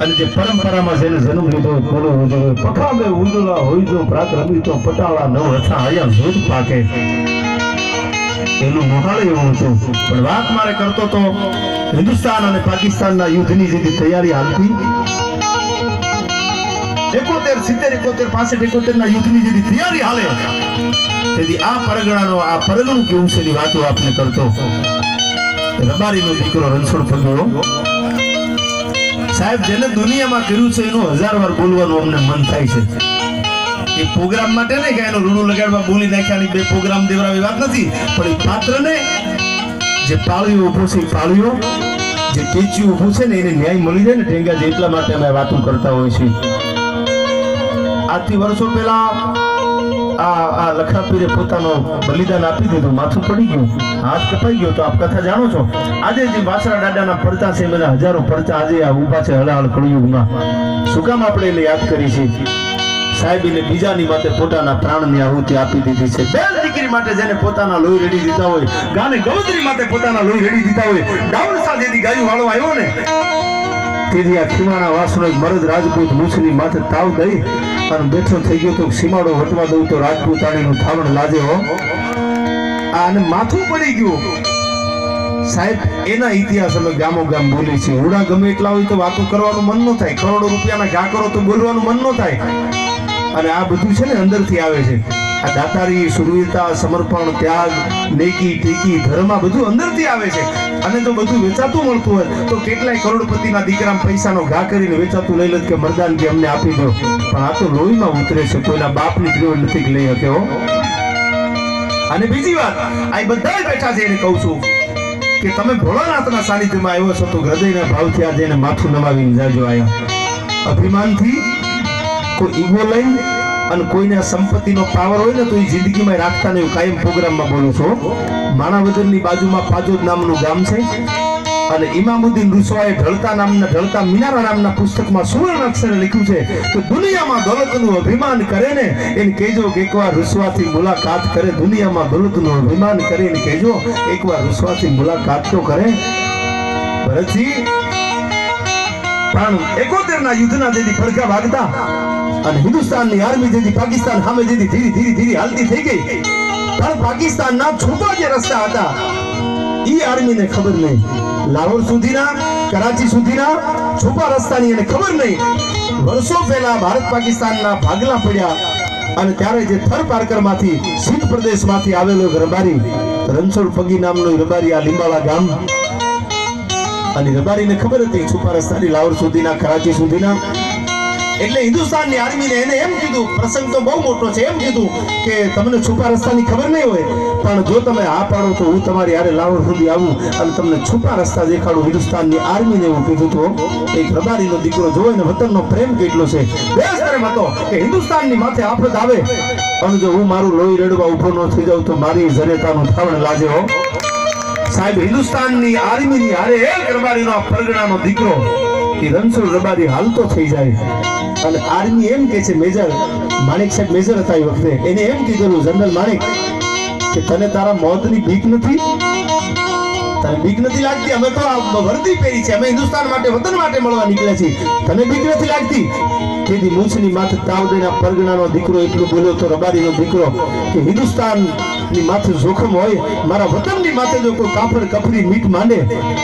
અને જે પરંપરામાં જેને જન્મ લીધો બોલો પખામે ઉજળા હોય જો પ્રાત રમી તો પટાળા નવ હથા આયા જોત પાકે એનું મોહાળ એવું હતું. પણ વાત મારે કરતો તો હિન્દુસ્તાન અને પાકિસ્તાનના યુદ્ધની જે તૈયારી હાલતી 71, 70, 71, 65, 71 ના યુદ્ધની જે તૈયારી હાલે તેથી આ પરગણાનો આ પરગણું કેવું છે ની વાતો આપને કરતો રબારીનો દીકરો રણછોડ ફગીઓ સાહેબ જેને દુનિયામાં કર્યું છે એનું 1000 વાર બોલવાનું અમને મન થાય છે. એ પ્રોગ્રામ માટે નહીં કે એનો રૂડું લગાડવા બોલી નાખ્યાની બે પ્રોગ્રામ દેવરાવી વાત નથી, પણ એ પાત્રને જે પાળ્યો ઉભો છે એ પાળ્યો જે ટેચ્યુ ઉભું છે ને એને ન્યાય મળી જાય ને ઢેંગા છે એટલા માટે અમે વાતો કરતા હોય છે. આજથી વર્ષો પહેલા આ લખાપીરે પોતાનો બલિદાન આપી દીધું, માથું પડી ગયું, હાથ કપાઈ ગયો. તો આપ કથા જાણો છો. આજે જે વાસરા દાદાના પડતા છે મને હજારો પડતા આજે આ ઊભા છે હળાહળ કળયુગમાં. શું કામ આપણે એને યાદ કરી છે? સાહેબીને બીજાની માટે પોતાના પ્રાણની આહુતિ આપી દીધી છે. બેન દીકરી માટે જેને પોતાના લોહી રેડી દીધા હોય, ગાને ગવદરી માટે પોતાના લોહી રેડી દીધા હોય, ડાવણ સાથે ગાયું વાળો આવ્યો ને તેથી આ ખીમાણા વાસનો એક મરદ રાજપૂત મૂછની માથે તાવ દઈ અને બેઠો થઈ ગયો તો સીમાડો વટવા દઉં તો રાજપૂતાણીનું થાવણ લાજે હો. આને માથું પડી ગયું. સાહેબ એના ઇતિહાસ અમે ગામો ગામ બોલી છે. હોડા ગમે એટલા હોય તો વાતો કરવાનું મન ન થાય, કરોડો રૂપિયાના ઘા કરો તો બોલવાનું મન ન થાય. અને આ બધું છે ને અંદરથી આવે છે. આ દાતારી, સુરવીરતા, સમર્પણ, ત્યાગ, નેકી, ટેકી, ધર્મ આ બધું અંદરથી આવે છે. અને જો બધું વેચાતું મળતું હોય તો કેટલાય કરોડપતિના દીકરા પૈસાનો ઘા કરીને વેચાતું લઈ લે કે મરદાન કે અમને આપી દો. પણ આ તો લોહીમાં ઉતરે છે, કોઈના બાપની ત્રિવડ નથી લઈ શકે હો. અને બીજી વાત આ બધા બેઠા છે એને કહું છું કે તમે ભોળાનાથના સાનિધ્યમાં આવ્યો છો તો હૃદયના ભાવથી આજે એને માથું નમાવીને જાજો આયા. અભિમાનથી કોઈ ઈગો લઈ અને કોઈને સંપત્તિનો પાવર હોય ને તો એ જિંદગીમાં રાખતા નહીં. કાયમ પ્રોગ્રામમાં બોલું છું. માણાવદરની બાજુમાં પાજોદ નામનું ગામ છે અને ઇમામુદ્દીન રૂસવાએ ઢળતા મિનારા નામના પુસ્તકમાં સુવર્ણ અક્ષરે લખ્યું છે કે દુનિયામાં દોલતનું અભિમાન કરે ને એને કહેજો કે એકવાર રૂસવાથી મુલાકાત કરે. દુનિયામાં દોલતનું અભિમાન કરે એને કહેજો એકવાર રૂસવાથી મુલાકાત તો કરે. ભરતજી પણ 71 ના યુદ્ધના જેથી પડઘા વાગતા અને હિન્દુસ્તાનની આર્મી જેથી પાકિસ્તાન સામે જેથી ધીરે ધીરે હાલતી થઈ ગઈ. પણ પાકિસ્તાનના છૂટા જે રસ્તા હતા ઈ આર્મીને ખબર નહીં. લાહોર સુધીના, કરાચી સુધીના છુપા રસ્તાની એને ખબર નહીં. વર્ષો પહેલા ભારત પાકિસ્તાનના ભાગલા પડ્યા અને ત્યારે જે થર પારકરમાંથી સિંધ પ્રદેશમાંથી આવેલો રબારી રણછોડ ફગી નામનો રબારી આ લીંબાળા ગામ અને રબારીને ખબર હતી છુપા રસ્તાની લાહોર સુધીના, કરાચી સુધીના. એટલે હિન્દુસ્તાનની આર્મીને એને એમ કીધું, પ્રસંગ તો બહુ મોટો છે, એમ કીધું કે તમને છુપા રસ્તાની ખબર નહીં હોય પણ જો તમે આ પાડો તો હું તમારી હારે લાહોર સુધી આવું અને તમને છુપા રસ્તા દેખાડું. હિન્દુસ્તાનની આર્મીને એવું કીધું તો એક રબારીનો દીકરો જોવે ને વતનનો પ્રેમ કેટલો છે. દેશ પ્રેમ હતો કે હિન્દુસ્તાનની માથે આફત આવે અને જો હું મારું લોહી રેડવા ઉભો ન થઈ જાઉં તો મારી જનેતાનું થાવણ લાજે હો. સાહેબ મેં આર્મી ની હારે એક રબારીનો પરગણાનો દીકરો એ રણછોડ રબારી હાલતો થઈ જાય અને આર્મી એમ કે છે મેજર માણેક સાહેબ મેજર હતા એ વખતે એને એમ કીધેલું જનરલ માણેક કે તને તારા મોતની બીક નથી, તને બીક નથી લાગતી? અમે તો આ વર્દી પહેરી છે, અમે હિન્દુસ્તાન માટે વતન માટે મળવા નીકળ્યા છીએ, તને બીક નથી લાગતી? તેથી મૂછની માથે તાવ દઈને પરગણાનો દીકરો એટલું બોલ્યો તો રબારીનો દીકરો કે હિન્દુસ્તાનની માથે જોખમ હોય, મારા વતનની માથે જો કોઈ કાપડ કપરી મીટ માંડે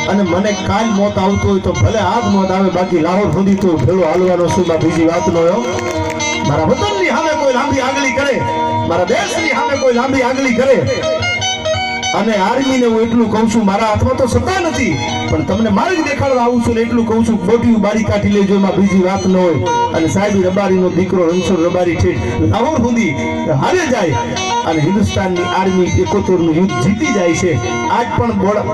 અને મને કાલ મોત આવતો હોય તો ભલે આજ મોત આવે, બાકી લાહોર સુધી તો ભેળો હાલવાનો શું? બીજી વાત નો મારા વતનની સામે કોઈ લાંબી આગળી કરે, મારા દેશની સામે કોઈ લાંબી આગળી કરે. અને આર્મીને હું એટલું કહું છું, મારા હાથમાં તો સત્તા નથી પણ તમને માર્ગ દેખાડવા આવું છું ને એટલું કહું છું, મોટી બારી કાઢી લેજો, એમાં બીજી વાત ન હોય. અને સાહેબ રબારીનો દીકરો રણછોડ રબારી ઠેઠ લાહોર સુધી હારે જાય અને હિન્દુસ્તાનની આર્મી 71 નું યુદ્ધ જીતી જાય છે. આજ પણ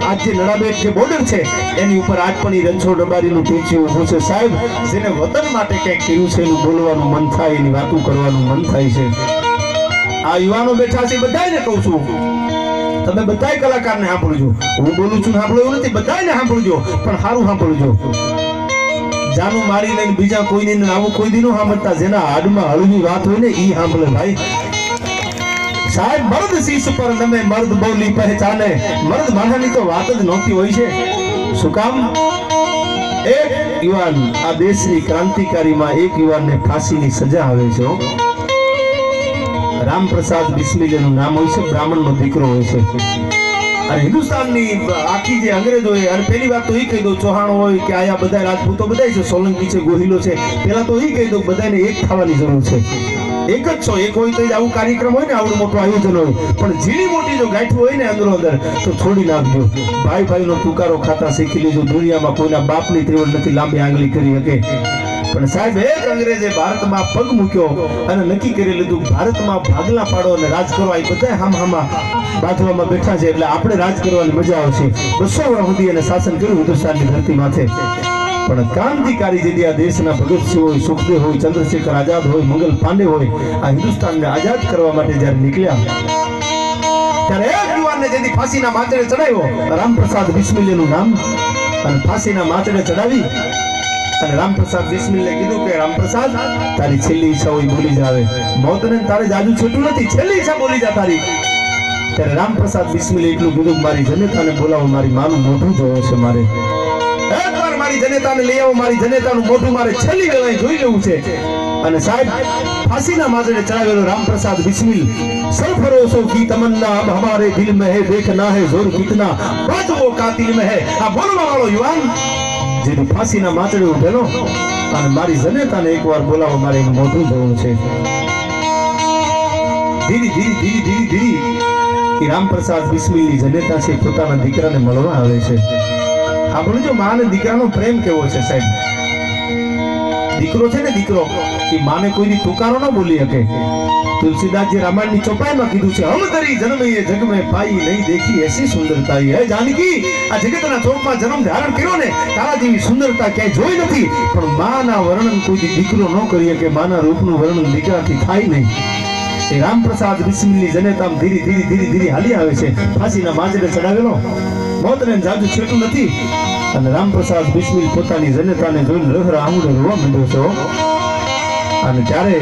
આજ જે નડાબેટ જે બોર્ડર છે એની ઉપર આજ પણ રણછોડ રબારીનું ટેચ્યુ ઊભું છે. સાહેબ જેને વતન માટે કંઈક કર્યું છે એનું બોલવાનું મન થાય, એની વાતો કરવાનું મન થાય છે. આ યુવાનો બેઠા છે બધાને કહું છું, તમે બધાય કલાકારને સાંભળજો. હું બોલું છું સાંભળો એવું નથી, બધાને સાંભળજો પણ સારું સાંભળજો. જાનું મારી લઈને બીજા કોઈને આવું કોઈ દી ન સાંભળતા. જેના હાડમાં હળવી વાત હોય ને ઈ સાંભળે ભાઈ. સાહેબ મર્દ શીશ પર નમે મર્દ બોલી પહેચાને, મર્દ માણસની તો વાત જ નહોતી હોય છે. શું કામ? એક યુવાન આ દેશની ક્રાંતિકારીમાં એક યુવાનને ફાંસીની સજા આવે છે રામપ્રસાદ બિસ્મિલ એનું નામ હોય છે બ્રાહ્મણનો દીકરો હોય છે અને હિન્દુસ્તાનની આખી જે અંગ્રેજોએ અને પહેલી વાત તો એ કહી દઉં ચૌહાણ હોય કે આયા બધા રાજપૂતો બધા છે સોલંકી છે ગોહિલો છે પહેલા તો એ કહી દઉં બધાને એક થવાની જરૂર છે એક જ છો એક હોય તો આવું કાર્યક્રમ હોય ને આવડું મોટું આયોજન હોય પણ ઝીણી મોટી જો ગાંઠું હોય ને અંદરો અંદર તો છોડી નાખજો ભાઈ ભાઈનો તુકારો ખાતા શીખી લેજો દુનિયામાં કોઈના બાપની ત્રેવડ નથી લાંબી આંગળી કરી શકે પણ સાહેબ એક અંગ્રેજે ભારતમાં પગ મૂક્યો અને નક્કી કરી લીધું ભારતમાં ભાગલા પાડો અને રાજ કરો આ બધા હામાં બાંધવામાં બેઠા છે એટલે આપણે રાજ કરવાની મજા આવશે 200 વર્ષ સુધી એને શાસન કર્યું હિન્દુસ્તાનની ધરતી માથે પણ ક્રાંતિકારી જે આ દેશના ભગતસિંહ હોય સુખદેવ હોય ચંદ્રશેખર આઝાદ હોય મંગલ પાંડે હોય આ હિન્દુસ્તાનને આઝાદ કરવા માટે જ્યારે નીકળ્યા ત્યારે એક યુવાનને જેથી ફાંસીના માચડે ચડાવ્યો રામપ્રસાદ બિસ્મિલ એનું નામ અને ફાંસીના માચડે ચડાવી અને રામપ્રસાદ બિસ્મિલને કીધું કે રામપ્રસાદ તારી છેલ્લી ઈચ્છા હોય બોલી જાવે મોતને તારે જાજુ છૂટું નથી છેલ્લી ઈચ્છા બોલી જા તારી ત્યારે રામપ્રસાદ બિસ્મિલે એટલું કીધું મારી જનેતાને બોલાવો મારી માનું મોઢું જોવે છે મારે એકવાર મારી જનેતાને લઈ આવો મારી જનેતાનું મોઢું મારે છેલ્લી વેળાએ જોઈ લેવું છે અને સાહેબ ફાંસીના માચડે ચડાવેલો રામપ્રસાદ બિસ્મિલ સરફરોશો की तमन्ना अब हमारे दिल में है देखना है जोर कितना बात वो कातिल में है આ બોલવા વાળો યુવાન જે ફાંસીના માચડે ઉભેલો અને મારી જનેતાને એકવાર બોલાવો મારે એનું મોઢું જોવું છે ધીરે ધીરે ધીરે ધીરે ધીરે કે રામપ્રસાદ બિસ્મિલની જનેતા છે પોતાના દીકરાને મળવા આવે છે આ બોલજો માને દીકરાનો પ્રેમ કેવો છે સાહેબ દીકરો છે ને દીકરો એ માને કોઈની તુકારો ન બોલી શકે तुलसीदास रामायण ની ચોપાઈમાં કીધું છે હમ તરી જન્મ ये जग में पाई नहीं देखी ऐसी सुंदरता है जानकी આ જગતના ચોકમાં જન્મ ધારણ કર્યો ને તારા જેવી સુંદરતા ક્યાંય જોઈ નથી પણ માના વર્ણન કોઈ દીકરો ન કરી શકે માના રૂપનું વર્ણન દીકરાથી થાય નહીં એ રામપ્રસાદ બિસ્મિલની જનેતામ ધીરે ધીરે ધીરે ધીરે હાલી આવે છે ફાંસીના માચડે ચડાવેલો મોતને જાજુ છેટું નથી અને રામપ્રસાદ બિસ્મિલ પોતાની જનેતાને જોઈને લહરા આંગળે રોવા માંડ્યો છે અને ત્યારે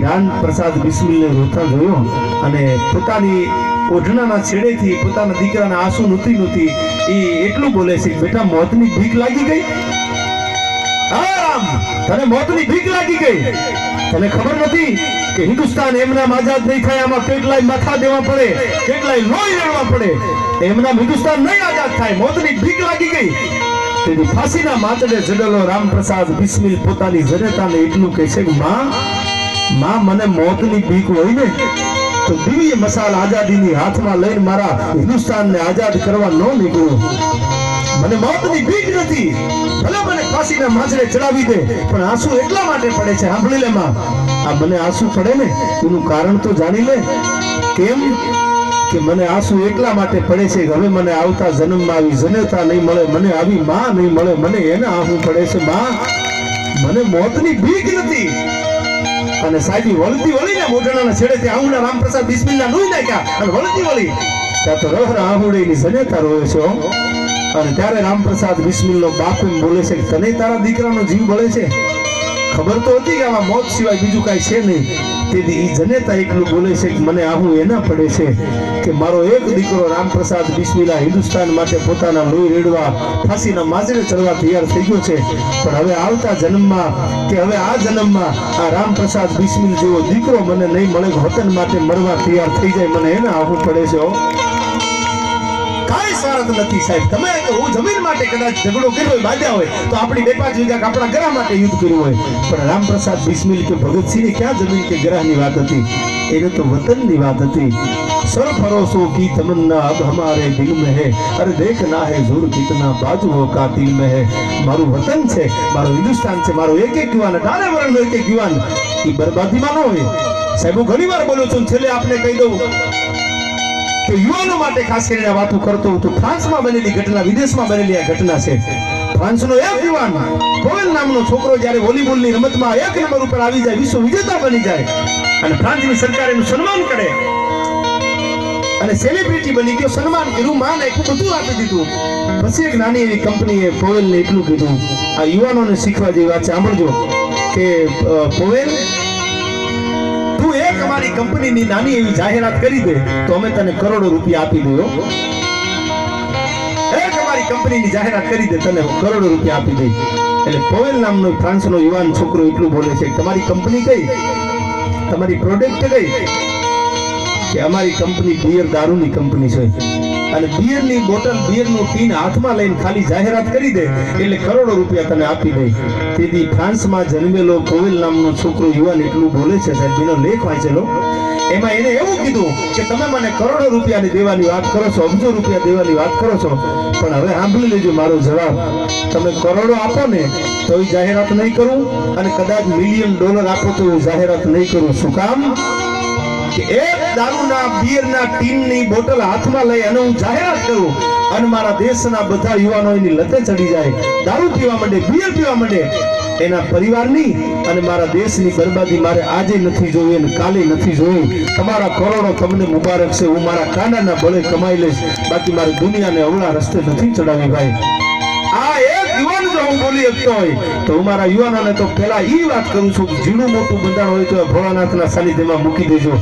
રામપ્રસાદ બિસ્મિલને રોતા જોયો અને પોતાની ઓઢણાના છેડેથી પોતાના દીકરાના આંસુ નૂતી નૂતી એ એટલું બોલે છે બેટા મોતની ભીખ લાગી ગઈ આમ તને મોતની ભીખ લાગી ગઈ તને ખબર નથી કે હિન્દુસ્તાન એમના આઝાદ નહીં થાય આમાં કેટલાય માથા દેવા પડે કેટલાય લોહી રેડવા પડે એમના હિન્દુસ્તાન નહીં આઝાદ થાય મોતની ભીખ લાગી ગઈ તેથી ફાંસીના માચડે જડેલો રામપ્રસાદ બિસ્મિલ પોતાની જનેતાને એટલું કહે છે કે માં મને મોતની ભીખ હોય ને તો દિવ્ય મસાલ આઝાદીની હાથમાં લઈને મારા હિન્દુસ્તાનને આઝાદ કરવા ન નીકળું મને મોતની ભીખ નથી ભલે મને ફાંસીના માચડે ચડાવી દે પણ આંસુ એટલા માટે પડે છે સાંભળી લે માં આ મને આંસુ પડે ને એનું કારણ તો જાણી લે કેમ કે મને આંસુ એટલા માટે પડે છે કે હવે મને આવતા જન્મમાં આવી જનેતા નહીં મળે મને આવી માં નહીં મળે મને એને આંસુ પડે છે માં મને મોતની ભીખ નથી અને સાહેબી વળતી વળીને મોઢણાના છેડેથી આંગળા રામપ્રસાદ બિસ્મિલના નોઈ નાખ્યા અને વળતી વળી ત્યાં તો રહરા આંગળીની જનેતા રોવે છે અને ત્યારે રામપ્રસાદ બિસ્મિલનો બાપ એમ બોલે છે કે તને તારા દીકરાનો જીવ બળે છે ખબર તો હતી કે આમાં મોત સિવાય બીજું કાંઈ છે નહીં તેથી એ જનેતા એટલું બોલે છે કે મને આહું એના પડે છે કે મારો એક દીકરો રામપ્રસાદ બિસ્મિલા હિન્દુસ્તાન માટે પોતાના લોહી રેડવા ફાંસીના માચડે ચડવા તૈયાર થઈ ગયો છે પણ હવે આવતા જન્મમાં કે હવે આ જન્મમાં આ રામપ્રસાદ બિસ્મિલ જેવો દીકરો મને નહીં મળે વતન માટે મરવા તૈયાર થઈ જાય મને એને આહું પડે છે કાંઈ સ્વાર્થ નથી સાહેબ તમે હું જમીન માટે કદાચ ઝઘડો કર્યો હોય બાંધ્યા હોય તો આપણી 2-5 વીઘા આપણા ગ્રહ માટે યુદ્ધ કર્યું હોય પણ રામપ્રસાદ બિસ્મિલ કે ભગતસિંહની ક્યાં જમીન કે ગ્રહની વાત હતી એને તો વતનની વાત હતી सरफरोशों की तमन्ना अब हमारे दिल में है अरे देखना है जोर कितना बाजुओं का दिल में है मारू वतन છે મારો હિન્દુસ્તાન છે મારો એક એક યુવાન ડારે વરણનો એક એક યુવાન એ બરબાદીમાં ન હોય સાહેબ હું ઘણી વાર બોલું છું છેલ્લે આપને કહી દઉં કે યુવાનો માટે ખાસ કરીને વાતો કરતો હું તો ફ્રાન્સમાં બનેલી ઘટના વિદેશમાં બનેલી આ ઘટના છે ફ્રાન્સનો એક યુવાન પોવેલ નામનો છોકરો જ્યારે વોલીબોલની રમતમાં 1 નંબર ઉપર આવી જાય વિશ્વ વિજેતા બની જાય અને ફ્રાન્સની સરકાર એનું સન્માન કરે અને સેલિબ્રિટી બની ગયો સન્માન કર્યું માન આપ્યું બધું આપી દીધું પછી એક નાની એવી કંપનીએ પોવેલને એટલું કીધું આ યુવાનોને શીખવા જેવી વાત છે સાંભળજો કે પોવેલ તું એક અમારી કંપનીની નાની એવી જાહેરાત કરી દે તો અમે તને કરોડો રૂપિયા આપી દઈએ એક અમારી કંપનીની જાહેરાત કરી દે તને કરોડો રૂપિયા આપી દઈએ એટલે પોવેલ નામનો ફ્રાન્સનો યુવાન છોકરો એટલું બોલે છે કે તમારી કંપની કઈ, તમારી પ્રોડક્ટ કઈ? કે અમારી કંપની બિયર દારૂની કંપની છે અને બિયરની બોટલ બિયરનું ટીન હાથમાં લઈને ખાલી જાહેરાત કરી દે એટલે કરોડો રૂપિયા તને આપી દે. તેથી ફ્રાન્સમાં જન્મેલો પોવેલ નામનો છોકરો યુવાન એટલું બોલે છે. સાહેબ એનો લેખ વાંચેલો, એમાં એને એવું કીધું કે તમે મને કરોડો રૂપિયાની દેવાની વાત કરો છો, અબજો રૂપિયા દેવાની વાત કરો છો, પણ હવે સાંભળી લેજો મારો જવાબ. તમે કરોડો આપો ને તો એ જાહેરાત નહીં કરું, અને કદાચ $1,000,000 આપો તો હું જાહેરાત નહીં કરું. શું કામ? કે એક દારૂના બિયરના ટીનની બોટલ હાથમાં લઈ અને હું જાહેરાત કરું અને મારા દેશના બધા યુવાનો એની લતે ચડી જાય, દારૂ પીવા માંડે, બિયર પીવા માંડે, એના પરિવારની અને મારા દેશની બરબાદી મારે આજે નથી જોઈ અને કાલે નથી જોઈ. તમારા કરોડો તમને મુબારક છે, હું મારા કાનાના બળે કમાઈ લઈશ, બાકી મારી દુનિયાને અવળા રસ્તે નથી ચડાવી ભાઈ. આ એક યુવાન જો હું બોલી શકતો હોય તો હું મારા યુવાનોને તો પહેલા એ વાત કરું છું કે ઝીણું મોટું બંધારણ હોય તો ભોળાનાથના સાનિધ્યમાં મૂકી દેજો.